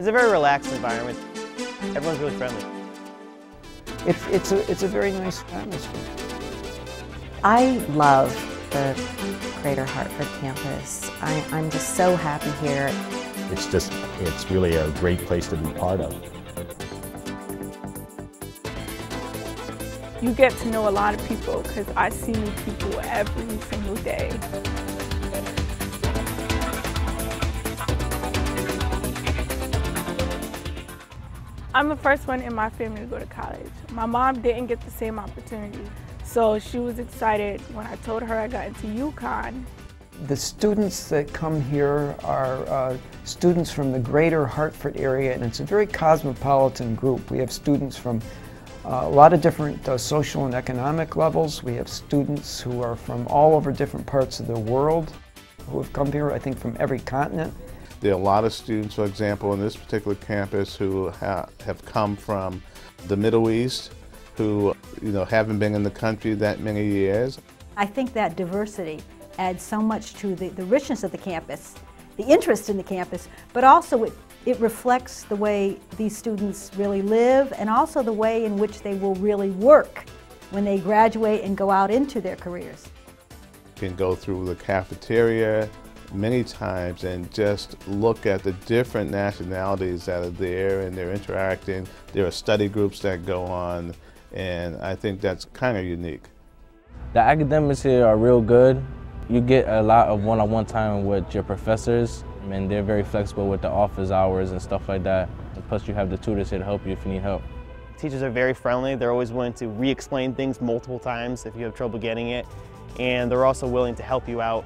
It's a very relaxed environment. Everyone's really friendly. It's a very nice atmosphere. I love the Greater Hartford campus. I'm just so happy here. It's really a great place to be part of. You get to know a lot of people because I see new people every single day. I'm the first one in my family to go to college. My mom didn't get the same opportunity, so she was excited when I told her I got into UConn. The students that come here are students from the Greater Hartford area, and it's a very cosmopolitan group. We have students from a lot of different social and economic levels. We have students who are from all over different parts of the world who have come here, I think, from every continent. There are a lot of students, for example, on this particular campus who have come from the Middle East, who haven't been in the country that many years. I think that diversity adds so much to the richness of the campus, the interest in the campus, but also it reflects the way these students really live and also the way in which they will really work when they graduate and go out into their careers. You can go through the cafeteria many times and just look at the different nationalities that are there, and they're interacting. There are study groups that go on, and I think that's kind of unique. The academics here are real good. You get a lot of one-on-one time with your professors, and they're very flexible with the office hours and stuff like that. And plus you have the tutors here to help you if you need help. Teachers are very friendly. They're always willing to re-explain things multiple times if you have trouble getting it. And they're also willing to help you out,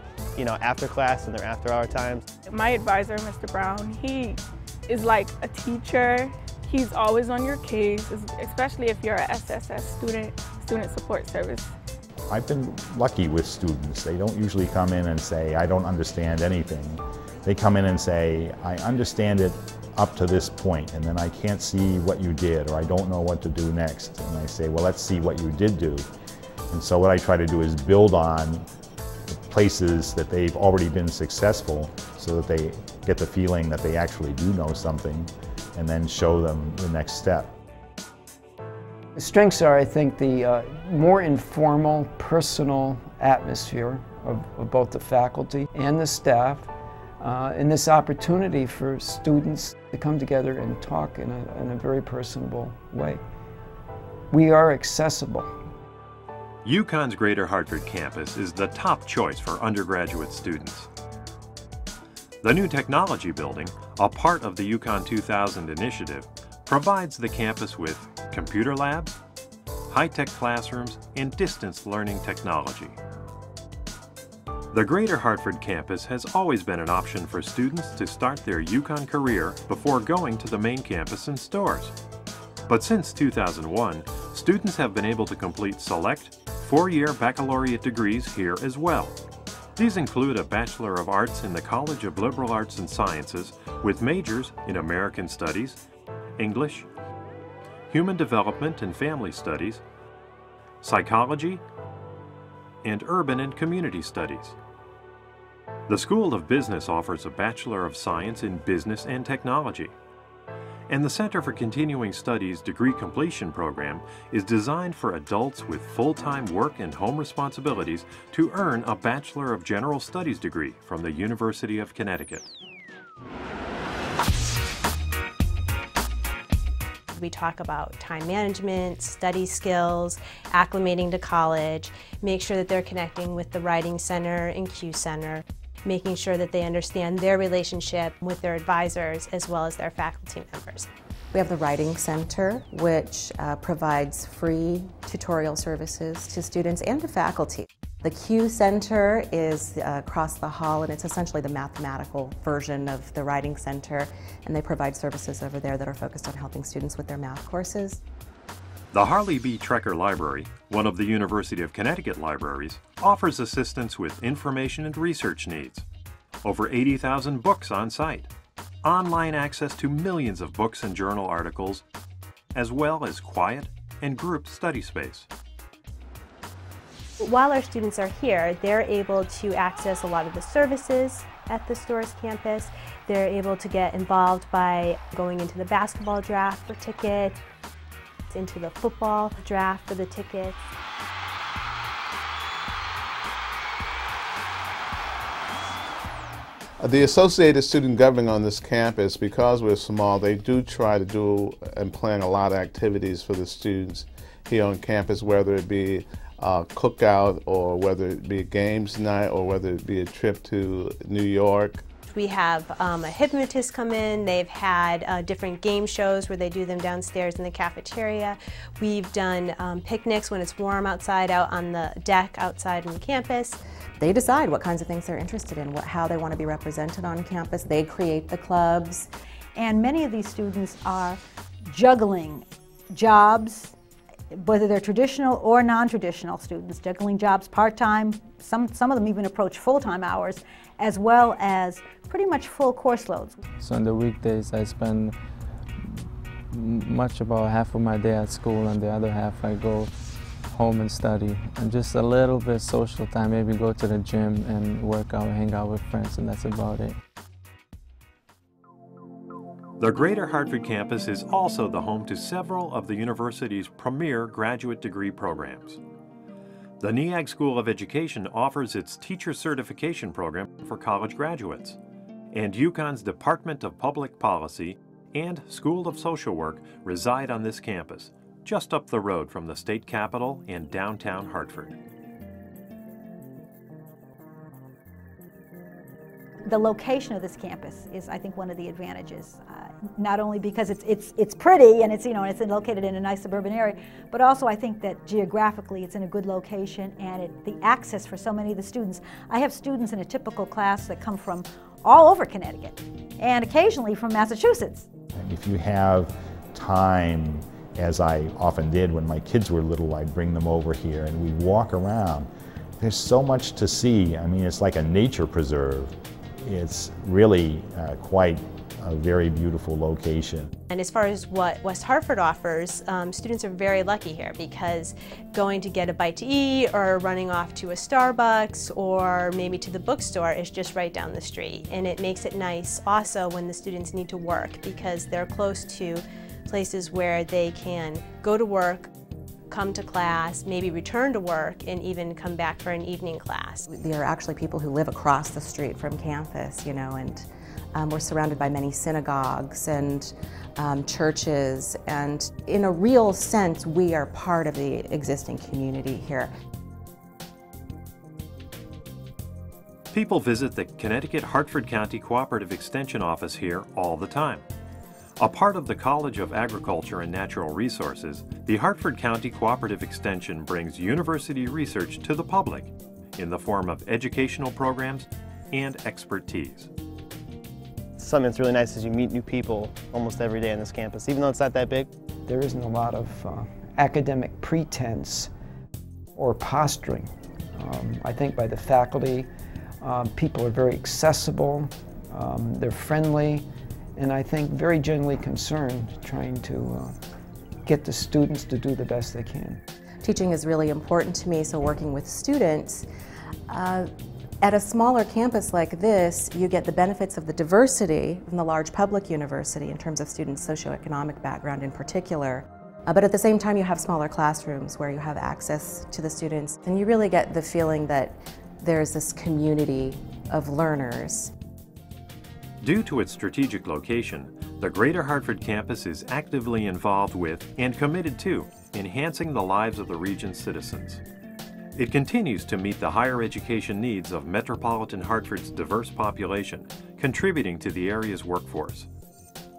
after class and their after-hour times. My advisor, Mr. Brown, he is like a teacher. He's always on your case, especially if you're a SSS student support service. I've been lucky with students. They don't usually come in and say, I don't understand anything. They come in and say, I understand it up to this point, and then I can't see what you did, or I don't know what to do next. And I say, well, let's see what you did do. And so what I try to do is build on the places that they've already been successful so that they get the feeling that they actually do know something, and then show them the next step. The strengths are, I think, the more informal, personal atmosphere of both the faculty and the staff, and this opportunity for students to come together and talk in a very personable way. We are accessible. UConn's Greater Hartford campus is the top choice for undergraduate students. The new technology building, a part of the UConn 2000 initiative, provides the campus with computer labs, high-tech classrooms, and distance learning technology. The Greater Hartford campus has always been an option for students to start their UConn career before going to the main campus and stores. But since 2001, students have been able to complete select four-year baccalaureate degrees here as well. These include a Bachelor of Arts in the College of Liberal Arts and Sciences with majors in American Studies, English, Human Development and Family Studies, Psychology, and Urban and Community Studies. The School of Business offers a Bachelor of Science in Business and Technology. And the Center for Continuing Studies Degree Completion Program is designed for adults with full-time work and home responsibilities to earn a Bachelor of General Studies degree from the University of Connecticut. We talk about time management, study skills, acclimating to college, make sure that they're connecting with the Writing Center and Q Center, making sure that they understand their relationship with their advisors as well as their faculty members. We have the Writing Center, which provides free tutorial services to students and to faculty. The Q Center is across the hall, and it's essentially the mathematical version of the Writing Center, and they provide services over there that are focused on helping students with their math courses. The Harley B. Trecker Library, one of the University of Connecticut libraries, offers assistance with information and research needs. Over 80,000 books on site, online access to millions of books and journal articles, as well as quiet and group study space. While our students are here, they're able to access a lot of the services at the Storrs campus. They're able to get involved by going into the basketball draft for tickets, into the football draft for the tickets. The Associated Student Government on this campus, because we're small, they do try to do and plan a lot of activities for the students here on campus, whether it be a cookout or whether it be a games night or whether it be a trip to New York. We have a hypnotist come in. They've had different game shows where they do them downstairs in the cafeteria. We've done picnics when it's warm outside, out on the deck outside on campus. They decide what kinds of things they're interested in, how they want to be represented on campus. They create the clubs. And many of these students are juggling jobs, whether they're traditional or non-traditional students, juggling jobs part-time. Some of them even approach full-time hours, as well as pretty much full course loads. So on the weekdays I spend much about half of my day at school, and the other half I go home and study, and just a little bit social time, maybe go to the gym and work out, hang out with friends, and that's about it. The Greater Hartford campus is also the home to several of the university's premier graduate degree programs. The NEAG School of Education offers its teacher certification program for college graduates, and UConn's Department of Public Policy and School of Social Work reside on this campus, just up the road from the state capitol in downtown Hartford. The location of this campus is, I think, one of the advantages. Not only because it's pretty and it's located in a nice suburban area, but also I think that geographically it's in a good location, and the access for so many of the students. I have students in a typical class that come from all over Connecticut and occasionally from Massachusetts. If you have time, as I often did when my kids were little, I'd bring them over here and we'd walk around. There's so much to see. I mean, it's like a nature preserve. It's really quite a very beautiful location. And as far as what West Hartford offers, students are very lucky here, because going to get a bite to eat or running off to a Starbucks or maybe to the bookstore is just right down the street. And it makes it nice also when the students need to work, because they're close to places where they can go to work, come to class, maybe return to work, and even come back for an evening class. There are actually people who live across the street from campus, and we're surrounded by many synagogues and churches, and in a real sense, we are part of the existing community here. People visit the Connecticut Hartford County Cooperative Extension Office here all the time. A part of the College of Agriculture and Natural Resources, the Hartford County Cooperative Extension brings university research to the public in the form of educational programs and expertise. Something that's really nice is you meet new people almost every day on this campus, even though it's not that big. There isn't a lot of academic pretense or posturing. I think by the faculty, people are very accessible, they're friendly, and I think very genuinely concerned, trying to get the students to do the best they can. Teaching is really important to me, so working with students. At a smaller campus like this, you get the benefits of the diversity from the large public university in terms of students' socioeconomic background in particular. But at the same time, you have smaller classrooms where you have access to the students, and you really get the feeling that there's this community of learners. Due to its strategic location, the Greater Hartford campus is actively involved with and committed to enhancing the lives of the region's citizens. It continues to meet the higher education needs of metropolitan Hartford's diverse population, contributing to the area's workforce.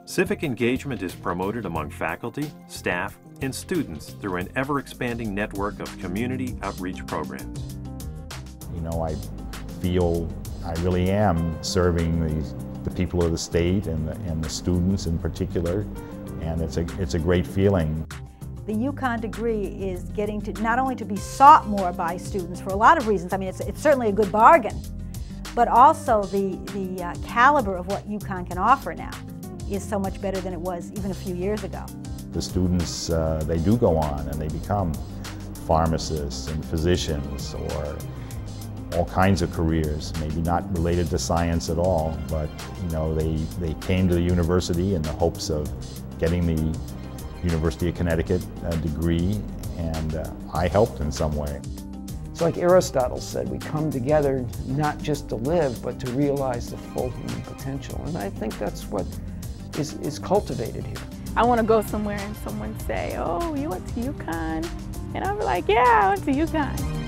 Civic engagement is promoted among faculty, staff, and students through an ever-expanding network of community outreach programs. I feel I really am serving the people of the state and the students in particular, and it's a great feeling. The UConn degree is getting to not only to be sought more by students for a lot of reasons. I mean, it's certainly a good bargain, but also the caliber of what UConn can offer now is so much better than it was even a few years ago. The students, they do go on and they become pharmacists and physicians or all kinds of careers, maybe not related to science at all, but you know, they came to the university in the hopes of getting the University of Connecticut degree, and I helped in some way. It's like Aristotle said, we come together not just to live, but to realize the full human potential. And I think that's what is cultivated here. I want to go somewhere and someone say, oh, you went to UConn? And I'm like, yeah, I went to UConn.